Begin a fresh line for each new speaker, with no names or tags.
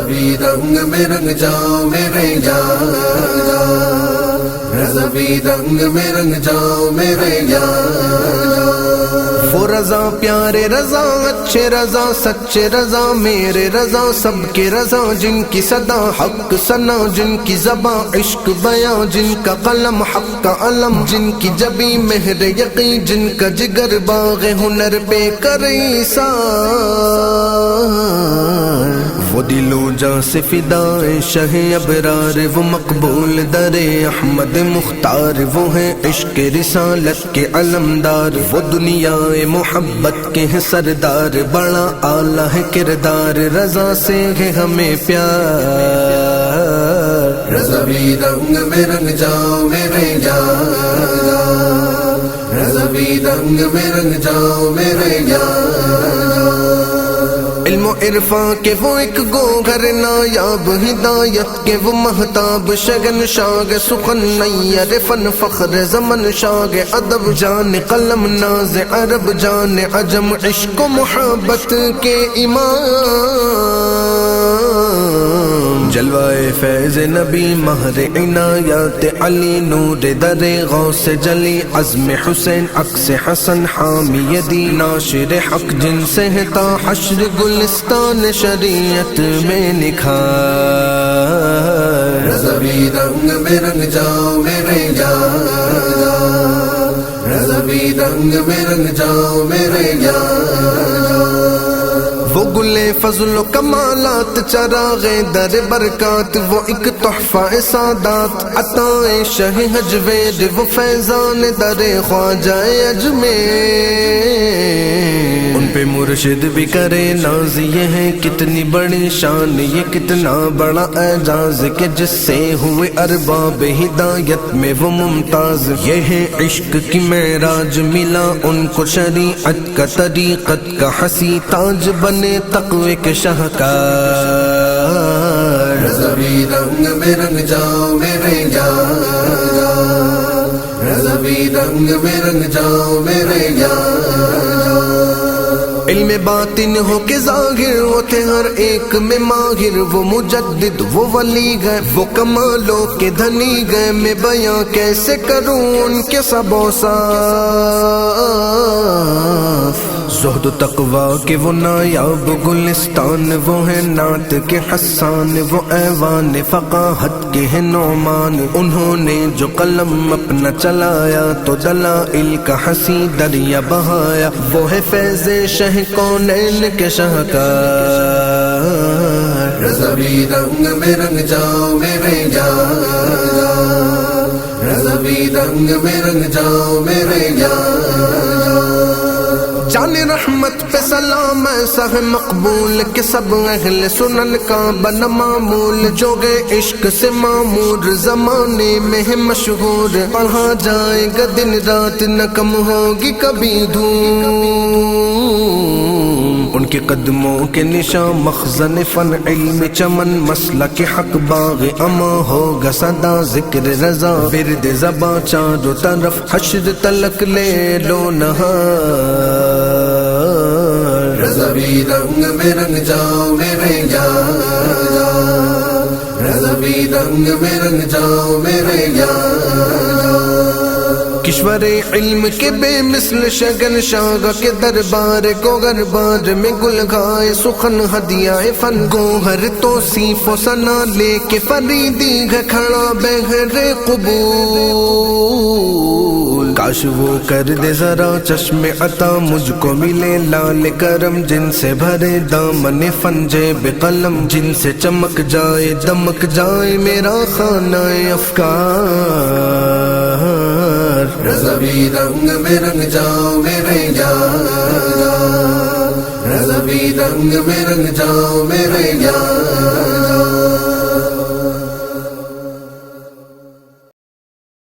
رضوی رنگ میں رنگ جاؤ میرے یار، رضوی رنگ میں رنگ جاؤ میرے یار۔
وہ رضا پیارے رضا اچھے رضا سچے رضا میرے رضا سب کے رضا، جن کی صدا حق ثنا، جن کی زباں عشق بیاں، جن کا قلم حق کا علم، جن کی جبی مہر یقین، جن کا جگر باغ ہنر پہ کرے سار۔ وہ دل و جاں سے فدائے شہ ابرار، وہ مقبول در احمد مختار، وہ ہیں عشق رسالت کے علمدار، وہ دنیا محبت کے ہیں سردار، بڑا اعلیٰ ہے کردار، رضا سے ہے ہمیں پیار۔
رضوی رنگ میں رنگ جاؤ میرے یار، رضوی رنگ میں رنگ جاؤ میرے یار۔
علم و عرفان کے وہ ایک گوہر نایاب، ہدایت کے وہ مہتاب، شگن شاگ سخن نیر فن فخر زمن شاگ، ادب جان قلم ناز عرب جان عجم، عشق و محبت کے امام، جلوائے فیض نبی مہر عنایات علی، نور در غوث جلی، عزم حسین عکس حسن حامی دی، ناشر حق جن سے ہے تا حشر گلستان شریعت میں نکھار۔
رضوی رنگ میں رنگ جاؤ میرے یار، رضوی رنگ میں رنگ جاؤ میرے یار۔
وہ گل فضل و کمالات چراغ در برکات، وہ ایک تحفہ سادات عطائے شہ حجوید، وہ فیضان در خواجہ اجمیر، ان پہ مرشد بھی کرے ناز، یہ ہے کتنی بڑی شان، یہ کتنا بڑا اعجاز کہ جس سے ہوئے ارباب ہدایت میں وہ ممتاز، یہ ہے عشق کی معراج، ملا ان کو شریعت کا طریقت کا حسی تاج، بنے تقوی کے شاہکار۔
رضوی رنگ میں رنگ جاؤ میرے یار، رضوی رنگ میں رنگ جاؤ میرے یار۔
علم باطن ہو کے ظاہر وہ تھے ہر ایک میں ماہر، وہ مجدد وہ ولی گئے، وہ کمالوں کے دھنی گئے، میں بیاں کیسے کروں ان کے سب اوصاف، زہد و تقویٰ کے وہ نایاب گلستان، وہ ہیں نعت کے حسان، وہ ایوان فقاہت کے ہیں نعمان، انہوں نے جو قلم اپنا چلایا تو دلائل کا حسی دریا بہایا، وہ ہے فیض شہ کونین کے شاہکار۔
رضوی رنگ میں رنگ جاؤ میرے یار، رضوی رنگ میں رنگ جاؤ میرے یار۔
جان رحمت پہ سلام ایسا ہے مقبول کہ سب اہل سنن کا بن معمول، جو گئے عشق سے معمور زمانے میں ہے مشہور، پڑھا جائے گا دن رات نہ کم ہوگی کبھی دھوم، ان کے قدموں کے نشاں مخزن فن علم چمن، مسلک حق باغ اما ہوگا صدا ذکر رضا، ورد زباں چاروں طرف حشر تلک لے لو نہار۔
رضوی رنگ میں رنگ جاؤ میرے یار، رضوی رنگ میں رنگ جاؤ میرے یار۔
کشور علم کے بے مثل شگن شاگا کے دربار کو گربار میں گل گائے سخن ہدیہ فن، گوہر توصیف و ثنا لے کے فریدی ہے کھڑا بہر قبول، کاش وہ کر دے ذرا چشم عطا مجھ کو ملے لال کرم، جن سے بھرے دامن فن جیب قلم، جن سے چمک جائے دمک جائے میرا خانہ افکار۔
رضوی رنگ میں رنگ جاؤ میرے یار، رضوی رنگ میں رنگ جاؤ میرے یار۔